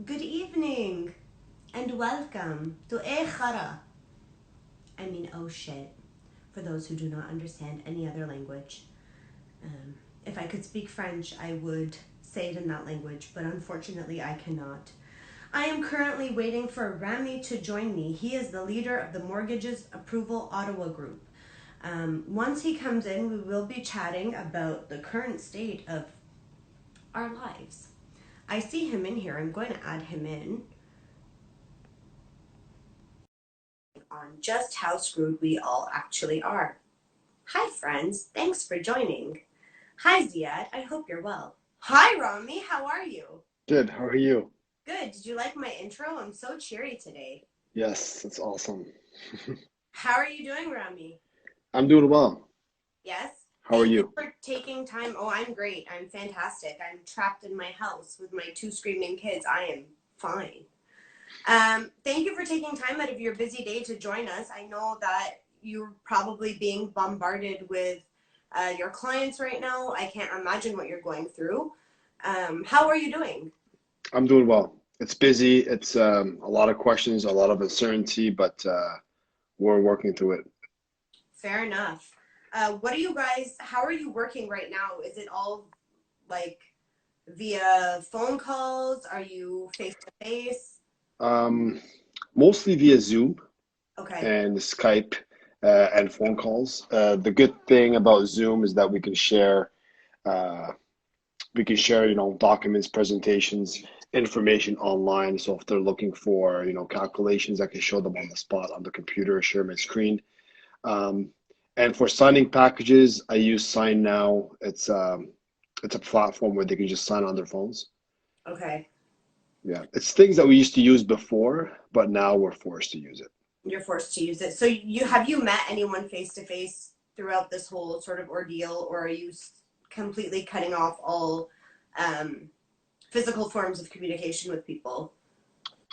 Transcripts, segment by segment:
Good evening and welcome to Khara. Oh shit, for those who do not understand any other language. Um, if I could speak French, I would say it in that language, but unfortunately I cannot. I am currently waiting for Rami to join me. He is the leader of the Mortgages Approval Ottawa group. Once he comes in, we will be chatting about the current state of our lives. I see him in here. I'm going to add him in on just how screwed we all actually are. Hi, friends. Thanks for joining. Hi, Ziad. I hope you're well. Hi, Rami. How are you? Good. How are you? Good. Did you like my intro? I'm so cheery today. Yes, that's awesome. How are you doing, Rami? I'm doing well. Yes? How are Thank you you? for taking time. Oh, I'm great. I'm fantastic. I'm trapped in my house with my two screaming kids. I am fine. Thank you for taking time out of your busy day to join us. I know that you're probably being bombarded with your clients right now. I can't imagine what you're going through. How are you doing? I'm doing well. It's busy. It's a lot of questions, a lot of uncertainty, but we're working through it. Fair enough. How are you working right now? Is it all like via phone calls? Are you face to face? Um, Mostly via Zoom Okay. and Skype and phone calls. The good thing about Zoom is that uh, documents, presentations, information online. So if they're looking for, calculations, I can show them on the spot on the computer, share my screen. Um, and for signing packages, I use Sign Now. It's a platform where they can just sign on their phones. Okay. Yeah, it's things that we used to use before, but now we're forced to use it. You're forced to use it. So you met anyone face to face throughout this whole sort of ordeal, or are you completely cutting off all um, physical forms of communication with people?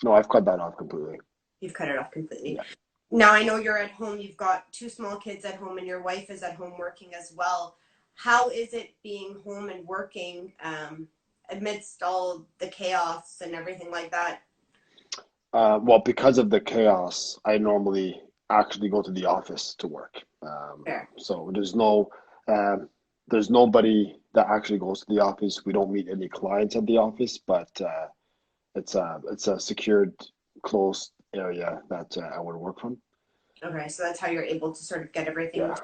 No, I've cut that off completely. You've cut it off completely. Yeah. Now I know you're at home. You've got two small kids at home, and your wife is at home working as well. How is it being home and working amidst all the chaos and everything like that? Well, because of the chaos, I normally actually go to the office to work. Fair. So um, there's nobody that actually goes to the office. We don't meet any clients at the office, but it's a secured, closed area that I would work from. Okay, so that's how you're able to sort of get everything. Yeah,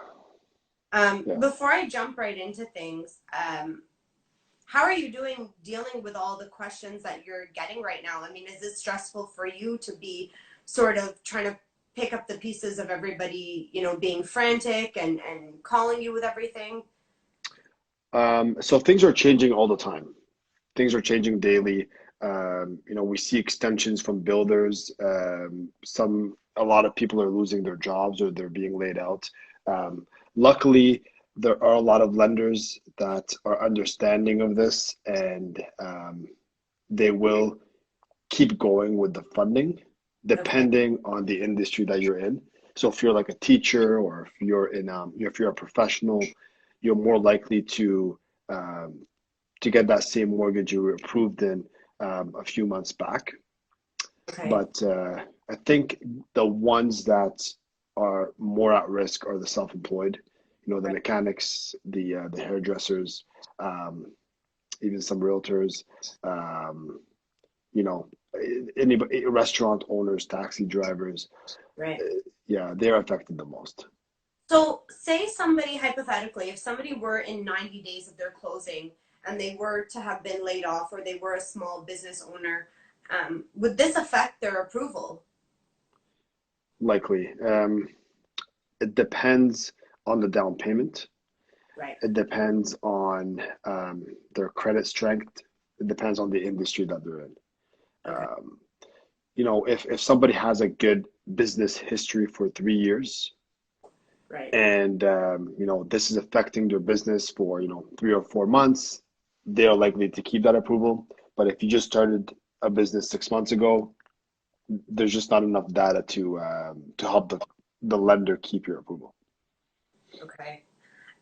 yeah. Before I jump right into things, how are you doing dealing with all the questions that you're getting right now? Is it stressful for you to be sort of trying to pick up the pieces of everybody, being frantic and calling you with everything? So things are changing all the time. Things are changing daily. We see extensions from builders. A lot of people are losing their jobs or they're being laid out. Luckily, there are a lot of lenders that are understanding of this, and they will keep going with the funding, Okay. depending on the industry that you're in. So if you're like a teacher or if you're a professional, you're more likely um, to get that same mortgage you were approved in a few months back. Okay. But I think the ones that are more at risk are the self-employed, the Right. mechanics, the hairdressers, um, even some realtors, um, you know, anybody, restaurant owners, taxi drivers. Right. Yeah, they're affected the most. So, say somebody, hypothetically, if somebody were in 90 days of their closing and they were to have been laid off or they were a small business owner, would this affect their approval? Likely. It depends on the down payment. Right. It depends on their credit strength. It depends on the industry that they're in. Okay. Um, if somebody has a good business history for 3 years Right. and this is affecting their business for 3 or 4 months, they are likely to keep that approval. But if you just started a business 6 months ago, there's just not enough data to help the lender keep your approval. Okay.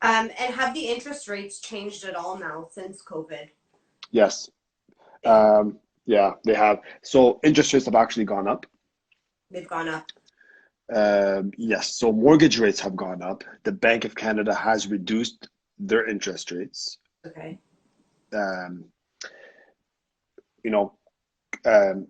And have the interest rates changed at all now since COVID? Yes. They have. Yeah, they have. So interest rates have actually gone up. They've gone up. Yes, so mortgage rates have gone up. The Bank of Canada has reduced their interest rates. Okay. Um, you know, um,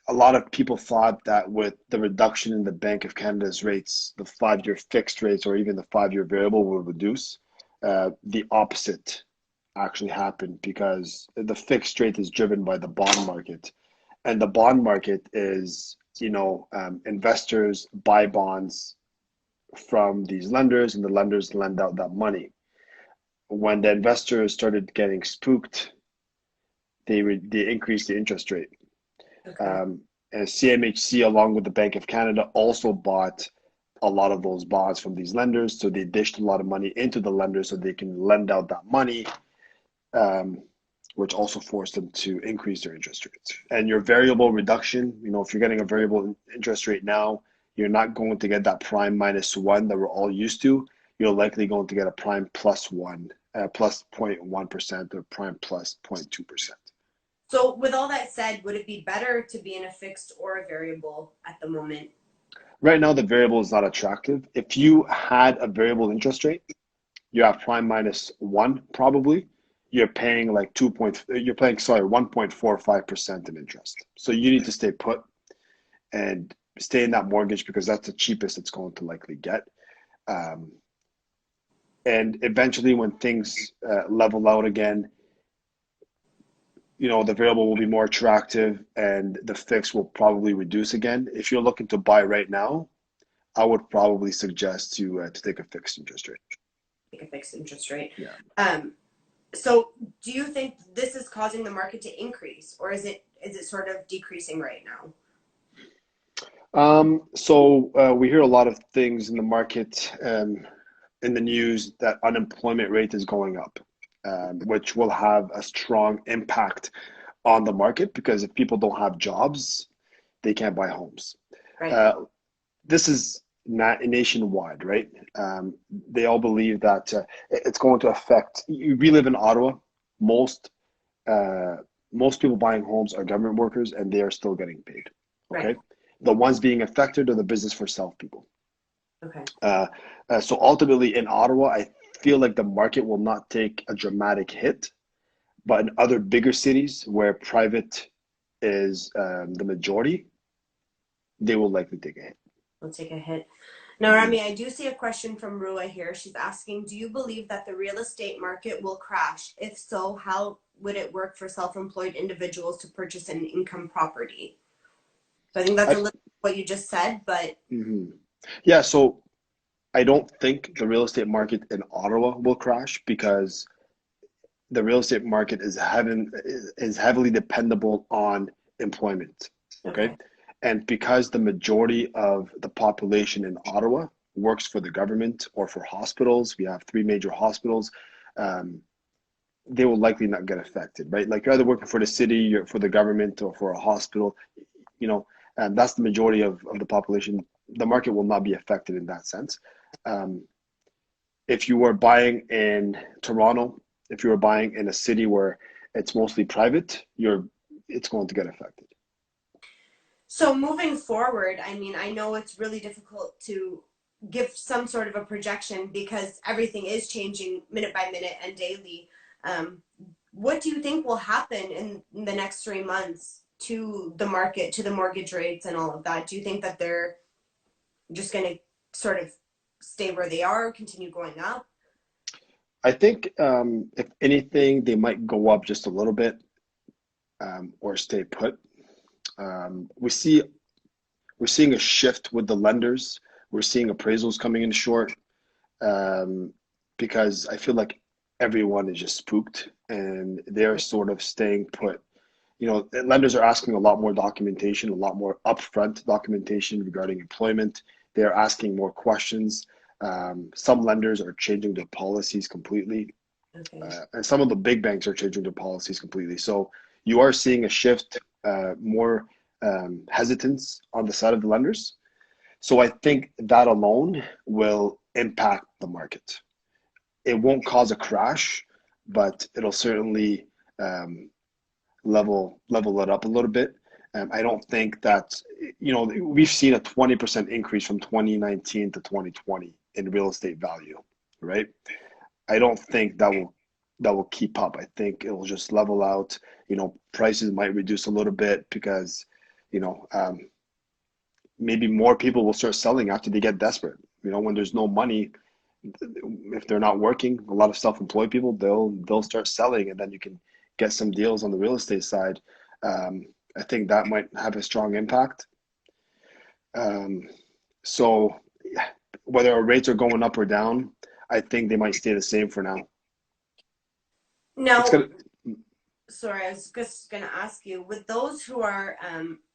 a lot of people thought that with the reduction in the Bank of Canada's rates, the 5-year fixed rates or even the 5-year variable will reduce. The opposite actually happened because the fixed rate is driven by the bond market, and the bond market is, investors buy bonds from these lenders, and the lenders lend out that money. When the investors started getting spooked, they increased the interest rate. Okay. Um, and CMHC, along with the Bank of Canada, also bought a lot of those bonds from these lenders. So they dished a lot of money into the lenders so they can lend out that money, um, which also forced them to increase their interest rates. And your variable reduction, if you're getting a variable interest rate now, you're not going to get that prime minus one that we're all used to. You're likely going to get a prime plus one, plus 0.1% or prime plus 0.2%. So, with all that said, would it be better to be in a fixed or a variable at the moment? Right now, the variable is not attractive. If you had a variable interest rate, you have prime minus one probably. You're paying like 1.45% in interest. So you need to stay put and stay in that mortgage because that's the cheapest it's going to likely get. Um, and eventually, when things level out again, the variable will be more attractive and the fix will probably reduce again. If you're looking to buy right now, I would probably suggest to take a fixed interest rate. Like a fixed interest rate. Yeah. Um, so, do you think this is causing the market to increase, or is it sort of decreasing right now? So we hear a lot of things in the market, in the news that unemployment rate is going up, which will have a strong impact on the market because if people don't have jobs, they can't buy homes. Right. Uh, this is not nationwide, right? They all believe that it's going to affect. We live in Ottawa. Most uh, most people buying homes are government workers, and they are still getting paid. Right. Okay, the ones being affected are the business for self people. Okay. Uh, so ultimately, in Ottawa, I feel like the market will not take a dramatic hit, but in other bigger cities where private is the majority, they will likely take a hit. We'll take a hit. Now, Mhm. Rami, I do see a question from Rua here. She's asking, do you believe that the real estate market will crash? If so, how would it work for self-employed individuals to purchase an income property? So I think that's a I, little what you just said, but mhm. Yeah, so I don't think the real estate market in Ottawa will crash because the real estate market is heavily dependable on employment. Okay, okay. and because the majority of the population in Ottawa works for the government or for hospitals, we have three major hospitals. Um, they will likely not get affected, right? Like you're either working for the city, you're for the government, or for a hospital. You know, and that's the majority of the population. The market will not be affected in that sense. Um, if you were buying in Toronto, if you were buying in a city where it's mostly private, it's going to get affected. So moving forward, I mean, I know it's really difficult to give some sort of a projection because everything is changing minute by minute and daily. Um, what do you think will happen in the next 3 months to the market, to the mortgage rates and all of that? Do you think that they're just going to sort of stay where they are, continue going up? I think if anything, they might go up just a little bit or stay put. Um, we see we're seeing a shift with the lenders. We're seeing appraisals coming in short um, because I feel like everyone is just spooked and they're sort of staying put. Lenders are asking a lot more documentation, a lot more upfront documentation regarding employment. They're asking more questions. Some lenders are changing their policies completely, Okay. and some of the big banks are changing their policies completely. So you are seeing a shift, more hesitance on the side of the lenders. So I think that alone will impact the market. It won't cause a crash, but it'll certainly level it up a little bit. I don't think that, we've seen a 20% increase from 2019 to 2020 in real estate value, right? I don't think that will keep up. I think it will just level out. Prices might reduce a little bit because, you know, um, maybe more people will start selling after they get desperate. When there's no money, if they're not working, a lot of self-employed people, they'll start selling, and then you can get some deals on the real estate side. I think that might have a strong impact. Um, so whether our rates are going up or down, I think they might stay the same for now. It's Now, gonna. sorry, I was just going to ask you, with those who are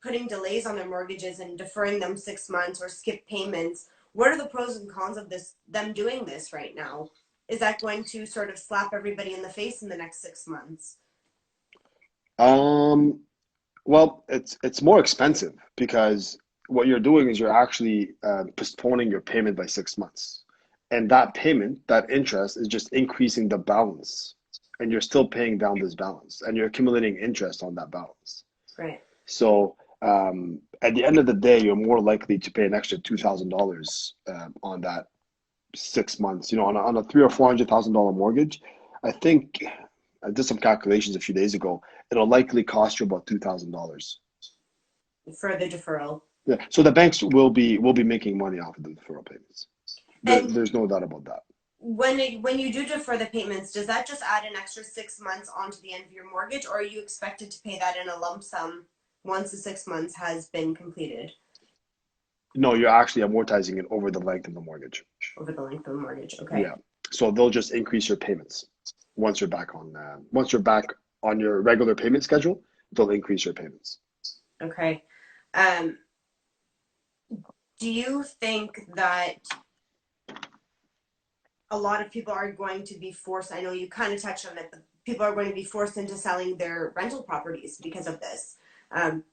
putting delays on their mortgages and deferring them 6 months or skip payments, what are the pros and cons of them doing this right now? Is that going to sort of slap everybody in the face in the next 6 months? Um, well, it's more expensive because what you're doing is you're actually postponing your payment by 6 months, and that payment, that interest, is just increasing the balance, and you're still paying down this balance, and you're accumulating interest on that balance. Right. So at the end of the day, you're more likely to pay an extra $2,000 on that 6 months. On a three or $400,000 mortgage, I think I did some calculations a few days ago. It'll likely cost you about $2,000. For the deferral. Yeah. So the banks will be making money off of the deferral payments. And There's no doubt about that. when you do defer the payments, does that just add an extra 6 months onto the end of your mortgage, or are you expected to pay that in a lump sum once the 6 months has been completed No, you're actually amortizing it over the length of the mortgage. over the length of the mortgage? Okay. Yeah. So they'll just increase your payments once you're back on your regular payment schedule. They'll increase your payments. Okay. Um, do you think that a lot of people are going to be forced? I know you kind of touched on it, but people are going to be forced into selling their rental properties because of this, um,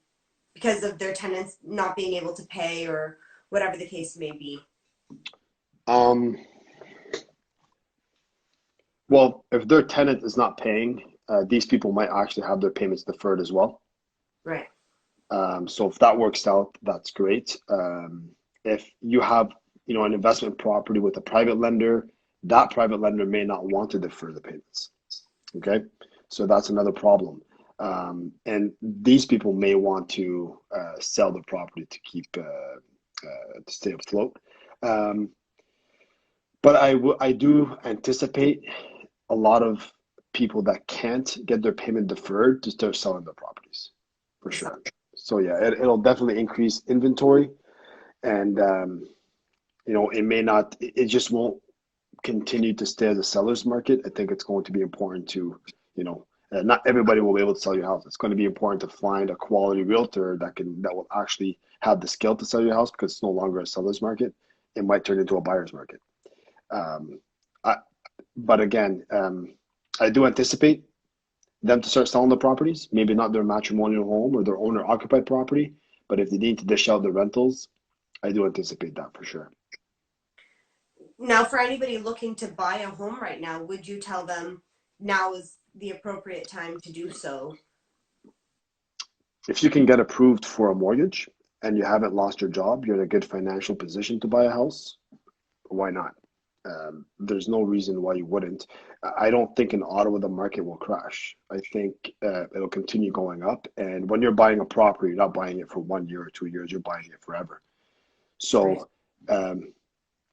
because of their tenants not being able to pay or whatever the case may be. Um, well, if their tenant is not paying, these people might actually have their payments deferred as well. Right. So if that works out, that's great. If you have, an investment property with a private lender, that private lender may not want to defer the payments. Okay, so that's another problem. And these people may want to sell the property to keep to stay afloat. Um, but I do anticipate a lot of people that can't get their payment deferred to start selling their properties for sure. So yeah, it'll definitely increase inventory, and it may not, it just won't continue to stay as a seller's market. I think it's going to be important to, not everybody will be able to sell your house. It's going to be important to find a quality realtor that will actually have the skill to sell your house, because it's no longer a seller's market. It might turn into a buyer's market. Um, I, but again, I do anticipate them to start selling the properties. Maybe not their matrimonial home or their owner occupied property, but if they need to dish out the rentals, I do anticipate that for sure. Now, for anybody looking to buy a home right now, would you tell them now is the appropriate time to do so? If you can get approved for a mortgage and you haven't lost your job, you're in a good financial position to buy a house, why not? There's no reason why you wouldn't. I don't think in Ottawa the market will crash. I think it'll continue going up. And when you're buying a property, you're not buying it for 1 year or 2 years, you're buying it forever. Right. So um,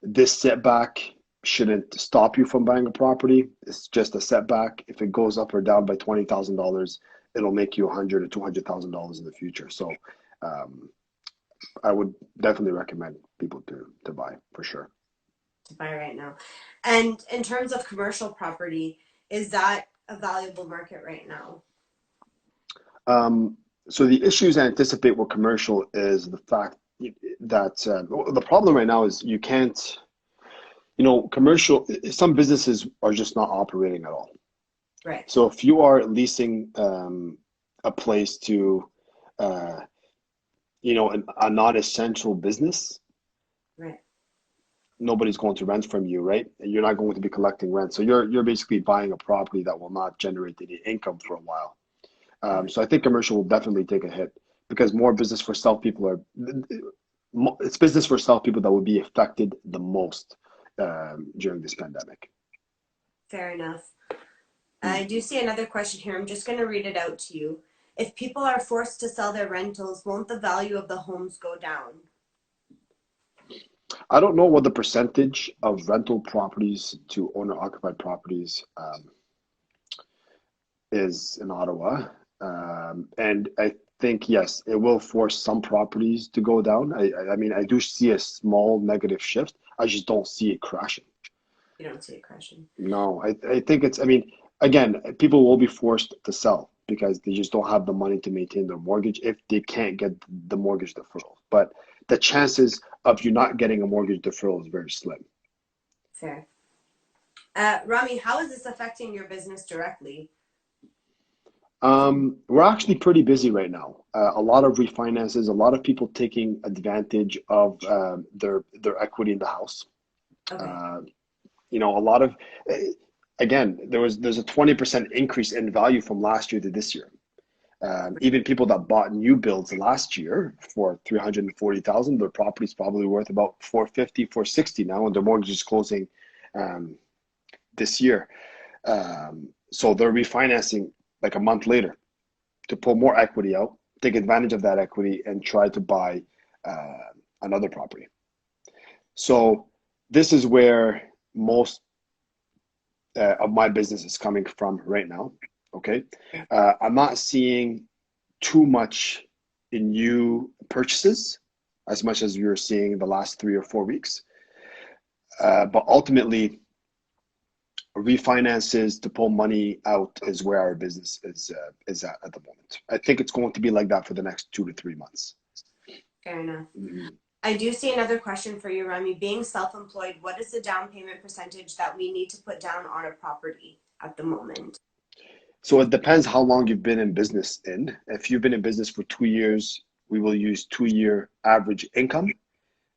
this setback shouldn't stop you from buying a property. It's just a setback. If it goes up or down by $20,000, it'll make you $100,000 or $200,000 in the future. So um, I would definitely recommend people to buy for sure. To buy right now. And in terms of commercial property, is that a valuable market right now? So the issues I anticipate with commercial is the fact that the problem right now is you can't, commercial, some businesses are just not operating at all. Right. So if you are leasing a place to, uh, a non-essential business, Right. nobody's going to rent from you, right? And you're not going to be collecting rent. So you're basically buying a property that will not generate any income for a while. Okay. So I think commercial will definitely take a hit because more business for self people are it's business for self people that would be affected the most during this pandemic. Fair enough. I Mm. do see another question here. I'm just going to read it out to you. If people are forced to sell their rentals, won't the value of the homes go down? I don't know what the percentage of rental properties to owner occupied properties is in Ottawa. And I think, yes, it will force some properties to go down. I mean, I do see a small negative shift. I just don't see it crashing. You don't see it crashing. No, I think I mean, again, people will be forced to sell because they just don't have the money to maintain their mortgage if they can't get the mortgage deferral. But the chances of you not getting a mortgage deferral is very slim. Fair. Rami, how is this affecting your business directly? We're actually pretty busy right now. A lot of refinances, a lot of people taking advantage of their equity in the house. Okay. Uh, a lot of uh, again, there's a 20% increase in value from last year to this year. Even people that bought new builds last year for 340,000, their property's probably worth about 450, 460 now, and their mortgage is closing um, this year. So they're refinancing like a month later to pull more equity out, take advantage of that equity, and try to buy another property. So this is where most of my business is coming from right now. Okay, I'm not seeing too much in new purchases as much as we were seeing the last 3 or 4 weeks. But ultimately, refinances to pull money out is where our business is at the moment. I think it's going to be like that for the next 2 to 3 months. Fair enough. Mhm. I do see another question for you, Rami. Being self-employed, what is the down payment percentage that we need to put down on a property at the moment? So it depends how long you've been in business in. If you've been in business for 2 years, we will use 2 year average income. Okay.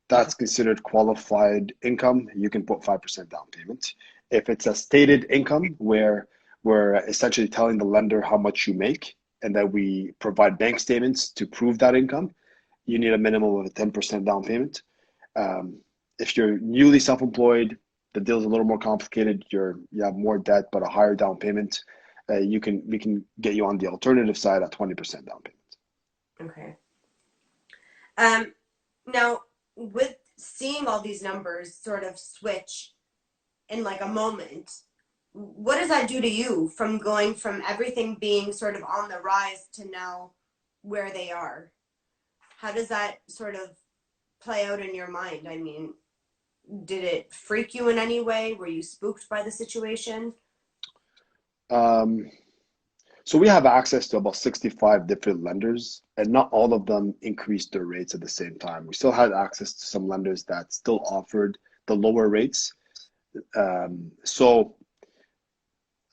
That's considered qualified income. You can put 5% down payment. If it's a stated income where we're essentially telling the lender how much you make and that we provide bank statements to prove that income, you need a minimum of a 10% down payment. Um, if you're newly self-employed, the deal's a little more complicated. You have more debt but a higher down payment. We can get you on the alternative side at 20% down payment. Okay. Um, Now, with seeing all these numbers sort of switch in like a moment, what does that do to you from going from everything being sort of on the rise to now where they are? How does that sort of play out in your mind? I mean, did it freak you in any way? Were you spooked by the situation? Um, So we have access to about 65 different lenders, and not all of them increased their rates at the same time. We still had access to some lenders that still offered the lower rates. So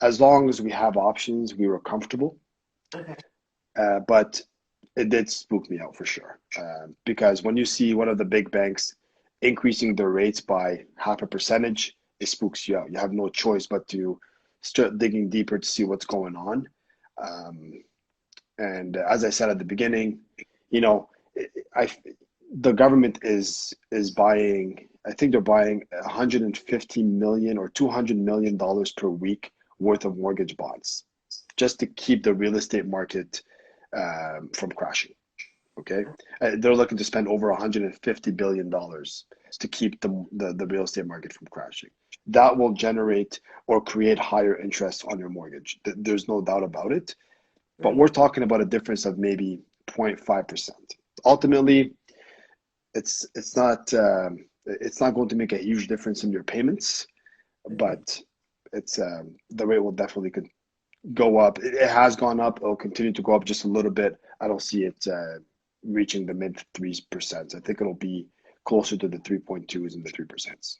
as long as we have options, we were comfortable. Okay. But it did spook me out for sure. Because when you see one of the big banks increasing their rates by half a percentage, it spooks you out. You have no choice but to start digging deeper to see what's going on. Um, And as I said at the beginning, you know, I the government is buying. I think they're buying 150 million or 200 million dollars per week worth of mortgage bonds, just to keep the real estate market from crashing. Okay, they're looking to spend over 150 billion dollars to keep the real estate market from crashing. That will generate or create higher interest on your mortgage. There's no doubt about it, but Right. we're talking about a difference of maybe 0.5%. Ultimately, it's not going to make a huge difference in your payments, Okay. but it's the rate will definitely go up. It has gone up. It'll continue to go up just a little bit. I don't see it reaching the mid 3%. I think it'll be closer to the 3.2s and the 3%.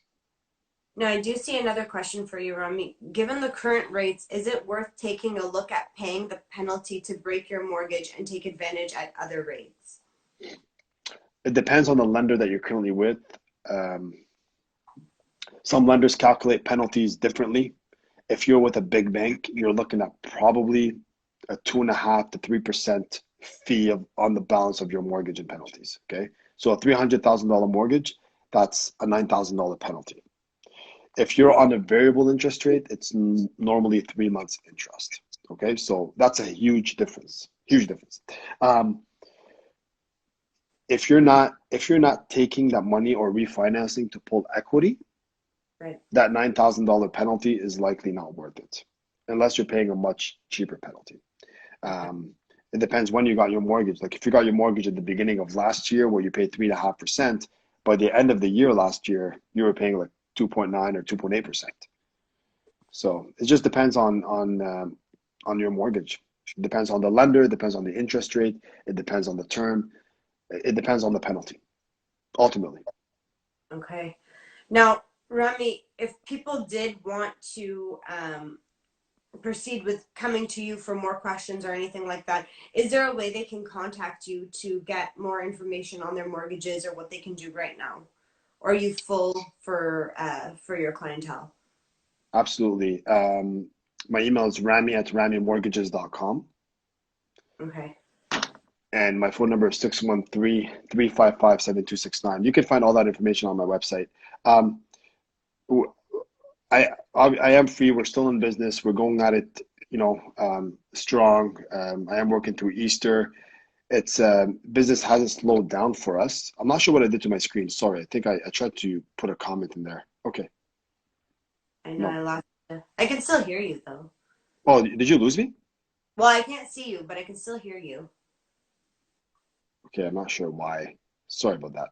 Now, I do see another question for you, Rami. Given the current rates, is it worth taking a look at paying the penalty to break your mortgage and take advantage at other rates? It depends on the lender that you're currently with. Um, some lenders calculate penalties differently. If you're with a big bank, you're looking at probably a 2.5 to 3% fee on the balance of your mortgage and penalties. Okay, so a $300,000 mortgage, that's a $9,000 penalty. If you're on a variable interest rate, it's normally 3 months interest. Okay, so that's a huge difference. Huge difference. If you're not taking that money or refinancing to pull equity, Right. that $9,000 penalty is likely not worth it, unless you're paying a much cheaper penalty. It depends when you got your mortgage. Like if you got your mortgage at the beginning of last year, where you paid 3.5%, by the end of the year last year, you were paying like 2.9 or 2.8%. So it just depends on your mortgage. It depends on the lender. It depends on the interest rate. It depends on the term. It depends on the penalty, ultimately. Okay. Now, Rami, if people did want to proceed with coming to you for more questions or anything like that, is there a way they can contact you to get more information on their mortgages or what they can do right now? Or are you full for your clientele? Absolutely. My email is rami@ramimortgages.com. Okay. And my phone number is 613-355-7269. You can find all that information on my website. Um, I am free. We're still in business. We're going at it, strong. I am working through Easter. It's business hasn't slowed down for us. I'm not sure what I did to my screen. Sorry. I think I tried to put a comment in there. Okay. I know No. I lost you. I can still hear you though. Oh, did you lose me? Well, I can't see you, but I can still hear you. Okay, I'm not sure why. Sorry about that.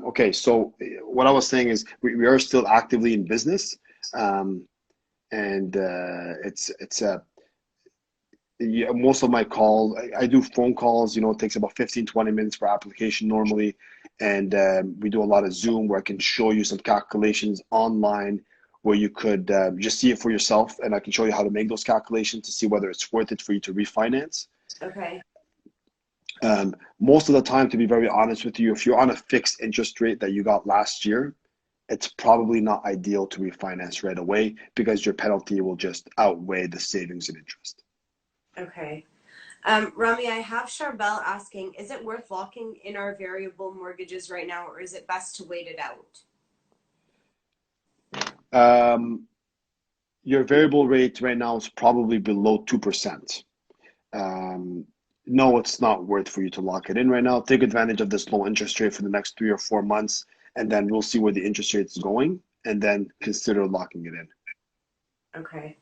Okay, so what I was saying is we are still actively in business, um, and yeah, most of my calls, I do phone calls. It takes about 15, 20 minutes per application normally, and we do a lot of Zoom where I can show you some calculations online where you could just see it for yourself, and I can show you how to make those calculations to see whether it's worth it for you to refinance. Okay. Most of the time, to be very honest with you, if you're on a fixed interest rate that you got last year, it's probably not ideal to refinance right away because your penalty will just outweigh the savings and interest. Okay. Rami, I have Charbel asking, is it worth locking in our variable mortgages right now, or is it best to wait it out? Your variable rate right now is probably below 2%. No, it's not worth for you to lock it in right now. Take advantage of this low interest rate for the next 3 or 4 months, and then we'll see where the interest rate is going, and then consider locking it in. Okay.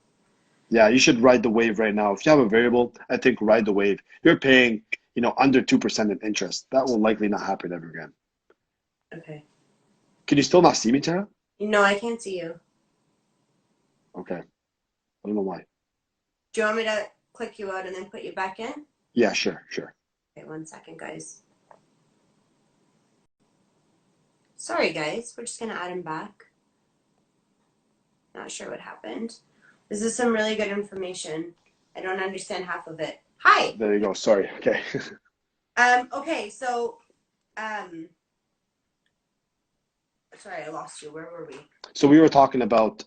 Yeah, you should ride the wave right now. If you have a variable, I think ride the wave. You're paying, under 2% in interest. That will likely not happen ever again. Okay. Can you still not see me, Tara? No, I can't see you. Okay. I don't know why. Do you want me to click you out and then put you back in? Yeah, sure, sure. Okay, 1 second, guys. Sorry, guys. We're just going to add him back. Not sure what happened. This is some really good information. I don't understand half of it. Hi. There you go. Sorry. Okay. Okay, so sorry, I lost you. Where were we? So we were talking about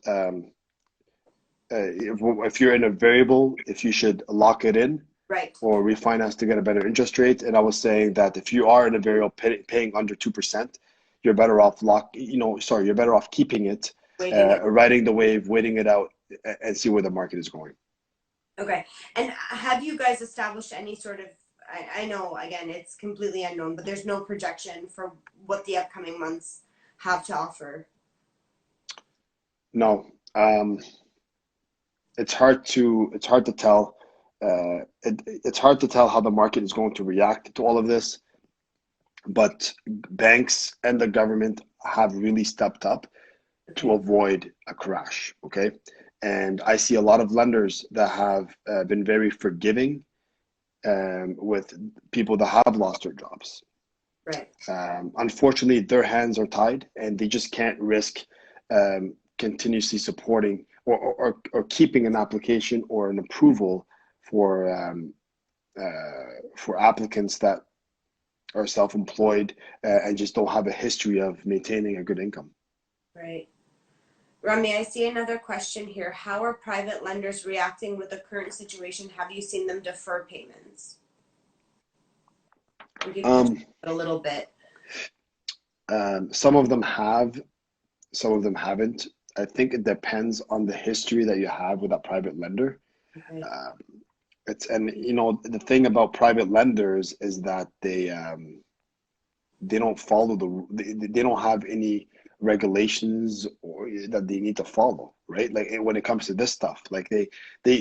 if you're in a variable, if you should lock it in Right. or refinance to get a better interest rate. And I was saying that if you are in a variable paying under 2%, you're better off you're better off keeping it, Waiting it. riding the wave, waiting it out, and see where the market is going. Okay. And have you guys established any sort of, I know, again, it's completely unknown, but there's no projection for what the upcoming months have to offer? No, it's hard to tell. It's hard to tell how the market is going to react to all of this, but banks and the government have really stepped up to Okay. avoid a crash. Okay, and I see a lot of lenders that have been very forgiving with people that have lost their jobs. Right. Unfortunately, their hands are tied, and they just can't risk continuously supporting or keeping an application or an approval for applicants that are self-employed and just don't have a history of maintaining a good income. Right. Rami, I see another question here. How are private lenders reacting with the current situation? Have you seen them defer payments? I think you've touched Um, on it a little bit. some of them have, some of them haven't. I think it depends on the history that you have with that private lender. Okay. Um, it's and you know the thing about private lenders is that they don't follow they don't have any regulations or that they need to follow, right? Like when it comes to this stuff, like they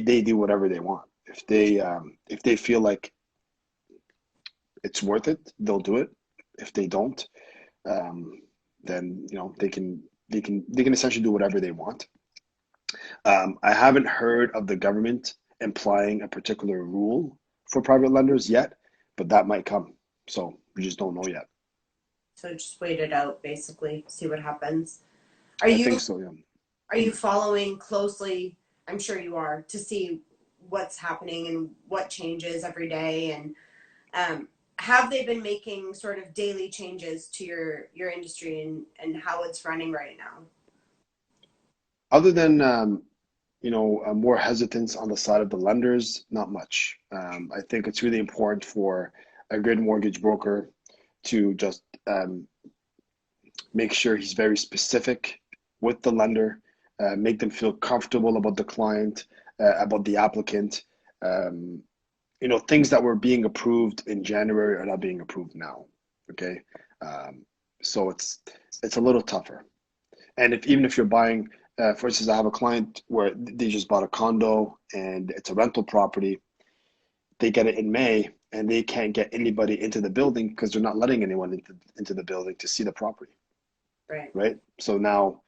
do whatever they want. If they feel like it's worth it, they'll do it. If they don't, um, then you know they can essentially do whatever they want. I haven't heard of the government implying a particular rule for private lenders yet, but that might come. So we just don't know yet. So just wait it out, basically, see what happens. Are I you think so, yeah. are you following closely? I'm sure you are, to see what's happening and what changes every day. And have they been making sort of daily changes to your industry and how it's running right now? Other than more hesitance on the side of the lenders, not much. I think it's really important for a good mortgage broker to just make sure he's very specific with the lender, make them feel comfortable about the client, about the applicant. Um, things that were being approved in January are not being approved now. Okay, um, so it's a little tougher. And if even if you're buying, for instance, I have a client where they just bought a condo and it's a rental property. They get it in May and they can't get anybody into the building because they're not letting anyone into the building to see the property, Right. right? So now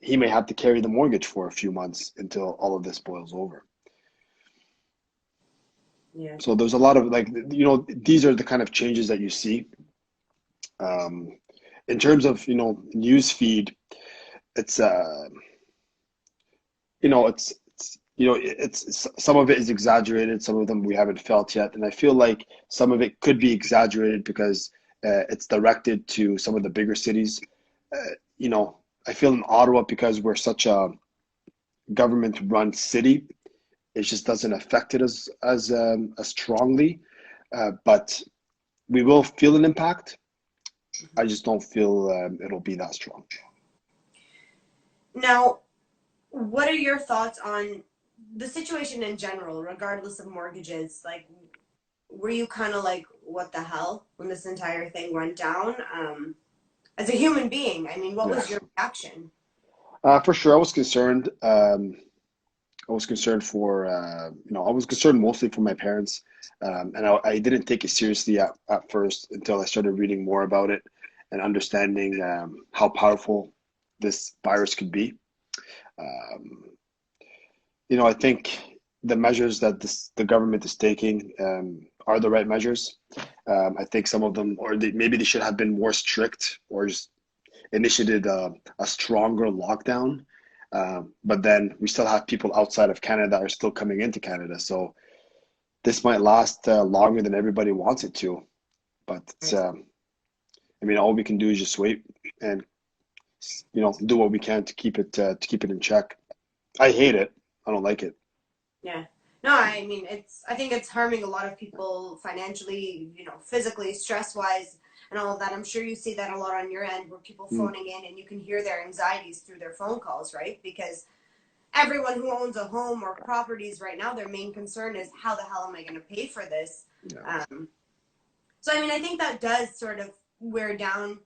he may have to carry the mortgage for a few months until all of this boils over. Yeah. So there's a lot of these are the kind of changes that you see. Um, in terms of, news feed, it's it's some of it is exaggerated, some of them we haven't felt yet, and I feel like some of it could be exaggerated because it's directed to some of the bigger cities. You know, I feel in Ottawa because we're such a government-run city, it just doesn't affect it as strongly. But we will feel an impact. I just don't feel it'll be that strong. Now, what are your thoughts on the situation in general, regardless of mortgages? Like, were you kind of like, what the hell when this entire thing went down? As a human being, I mean, what was Yes, your reaction? for sure. I was concerned. I was concerned for, I was concerned mostly for my parents. And I didn't take it seriously at first until I started reading more about it and understanding how powerful this virus could be. Um, I think the measures that the government is taking are the right measures. I think some of them, maybe they should have been more strict or just initiated a stronger lockdown. But then we still have people outside of Canada that are still coming into Canada. So this might last longer than everybody wants it to. But all we can do is just wait and do what we can to keep it in check. I hate it. I don't like it. Yeah. No, I mean, I think it's harming a lot of people financially, physically, stress wise, and all of that. I'm sure you see that a lot on your end where people Mm, phoning in and you can hear their anxieties through their phone calls, right? Because everyone who owns a home or properties right now, their main concern is how the hell am I going to pay for this? yeah. Um, so, I mean, I think that does sort of wear down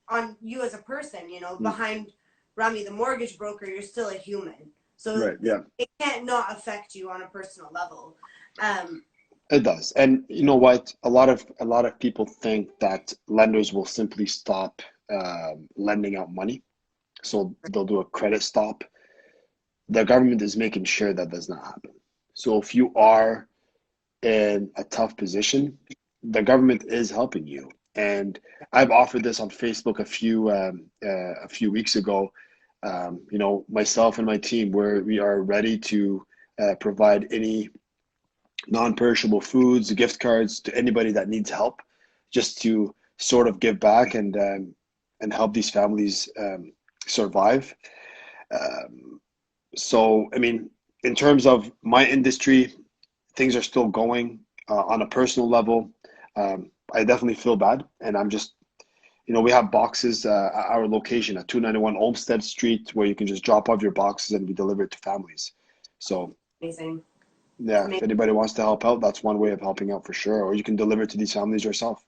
on you as a person, Mm, behind Rami, the mortgage broker, you're still a human. So right. Yeah. it can't not affect you on a personal level. Um, It does. And you know what? A lot of people think that lenders will simply stop lending out money. So they'll do a credit stop. The government is making sure that does not happen. So if you are in a tough position, the government is helping you. And I've offered this on Facebook a few weeks ago. Myself and my team, where we are ready to provide any non-perishable foods, gift cards to anybody that needs help, just to sort of give back and help these families survive. Um, so, I mean, in terms of my industry, things are still going on a personal level. I definitely feel bad, and I'm just, we have boxes at our location at 291 Olmsted Street where you can just drop off your boxes and be delivered to families. So, Amazing. yeah, if Amazing. anybody wants to help out, that's one way of helping out for sure. Or you can deliver to these families yourself.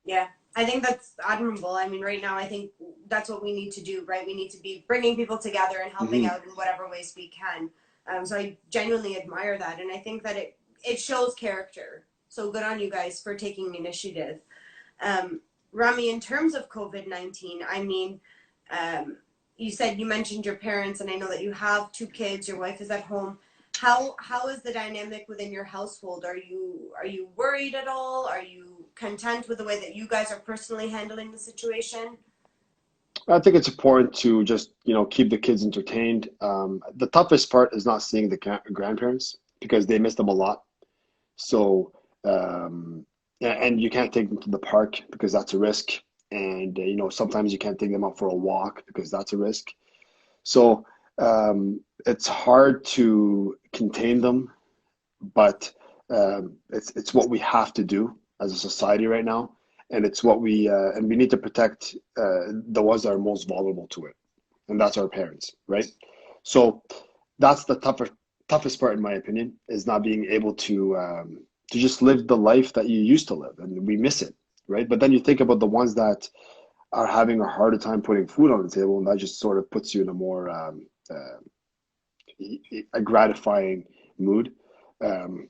Yeah, I think that's admirable. I mean, right now, I think that's what we need to do, right? We need to be bringing people together and helping Hmm. out in whatever ways we can. So I genuinely admire that, and I think that it shows character. So good on you guys for taking initiative. Um, Rami, in terms of COVID-19, I mean, um, you mentioned your parents, and I know that you have two kids. Your wife is at home. How is the dynamic within your household? Are you worried at all? Are you content with the way that you guys are personally handling the situation? I think it's important to just, keep the kids entertained. The toughest part is not seeing the grandparents because they miss them a lot. So, and you can't take them to the park because that's a risk. And, sometimes you can't take them out for a walk because that's a risk. So, it's hard to contain them, but it's what we have to do as a society right now, and it's what and we need to protect the ones that are most vulnerable to it, and that's our parents, right? So that's the toughest part, in my opinion, is not being able to just live the life that you used to live, and we miss it, right? But then you think about the ones that are having a harder time putting food on the table, and that just sort of puts you in a more a gratifying mood. Um,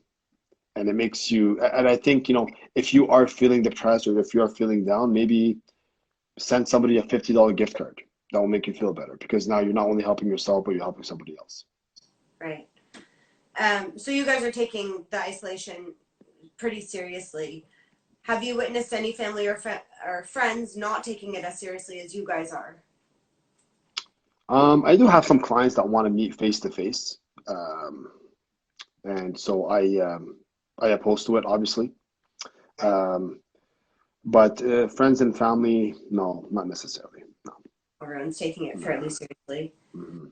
and it makes you, and I think, if you are feeling depressed or if you are feeling down, maybe send somebody a $50 gift card. That will make you feel better because now you're not only helping yourself, but you're helping somebody else. Right. So you guys are taking the isolation pretty seriously. Have you witnessed any family or friends not taking it as seriously as you guys are? I do have some clients that want to meet face to face. Um, and so I oppose to it, obviously. Um, but friends and family, no, not necessarily. No, Everyone's taking it fairly no. seriously. Mhm.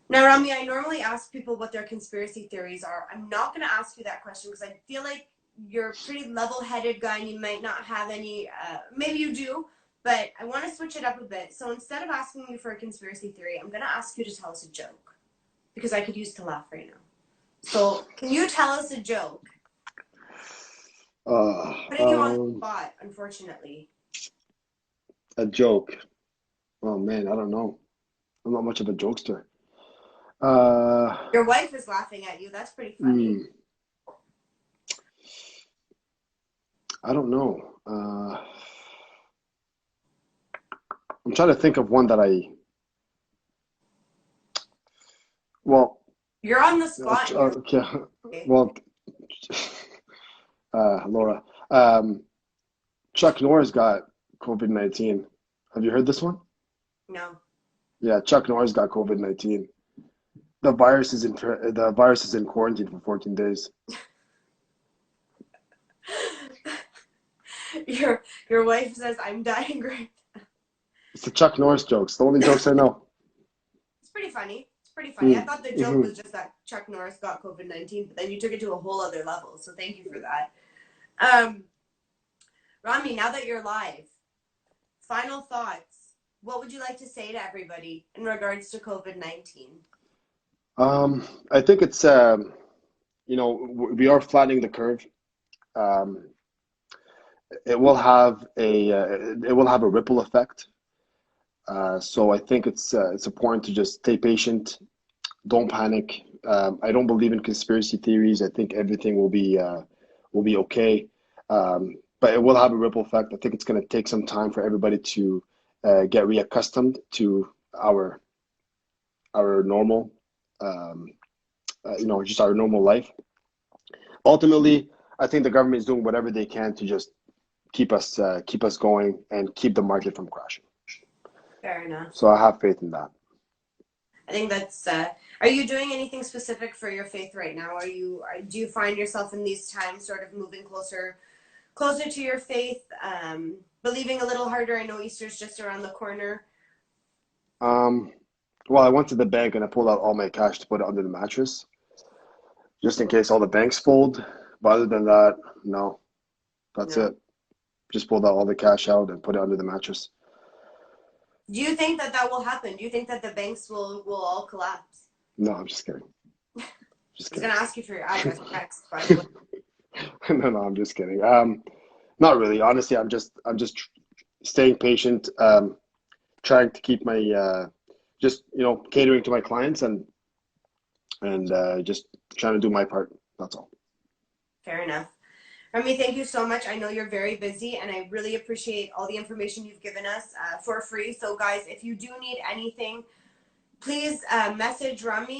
Now, Rami, I normally ask people what their conspiracy theories are. I'm not going to ask you that question because I feel like you're a pretty level-headed guy and you might not have any. Maybe you do, but I want to switch it up a bit. So instead of asking you for a conspiracy theory, I'm going to ask you to tell us a joke because I could use to laugh right now. So, can you tell us a joke? Uh, Putting you on the um, spot, unfortunately. a joke. Oh man, I don't know. I'm not much of a jokester. Uh, Your wife is laughing at you. That's pretty funny. mm, I don't know. I'm trying to think of one that well, You're on the spot and you're okay, okay. well, Laura, Chuck Norris got COVID-19. Have you heard this one? No. Yeah, Chuck Norris got COVID-19. The virus is in quarantine for 14 days. Your wife says I'm dying great. It's the Chuck Norris jokes. The only jokes I know. It's pretty funny. It's pretty funny. I Mm, thought the joke hmm. was just that Chuck Norris got COVID-19, but then you took it to a whole other level. So thank you for that. Um, Rami, now that you're live, final thoughts. What would you like to say to everybody in regards to COVID-19? I think it's we are flattening the curve. Um, it will have a ripple effect. So I think it's important to just stay patient. Don't panic. I don't believe in conspiracy theories. I think everything will be okay. But it will have a ripple effect. I think it's going to take some time for everybody to get reaccustomed to our normal, um, just our normal life. Ultimately, I think the government is doing whatever they can to just keep us going and keep the market from crashing. Fair enough. So I have faith in that. I think that's. Are you doing anything specific for your faith right now? Do you find yourself in these times sort of moving closer to your faith, believing a little harder? I know Easter's just around the corner. Um, Well, I went to the bank and I pulled out all my cash to put it under the mattress, just in case all the banks fold. But other than that, no, that's No. it. Just pulled out all the cash out and put it under the mattress. Do you think that that will happen? Do you think that the banks will all collapse? No, I'm just kidding. Just I was kidding. gonna ask you for your address next, by the way. No, I'm just kidding. Not really. Honestly, I'm just staying patient, trying to keep my just catering to my clients and just trying to do my part. That's all. Fair enough. Remy, thank you so much. I know you're very busy, and I really appreciate all the information you've given us for free. So, guys, if you do need anything, please message Remy.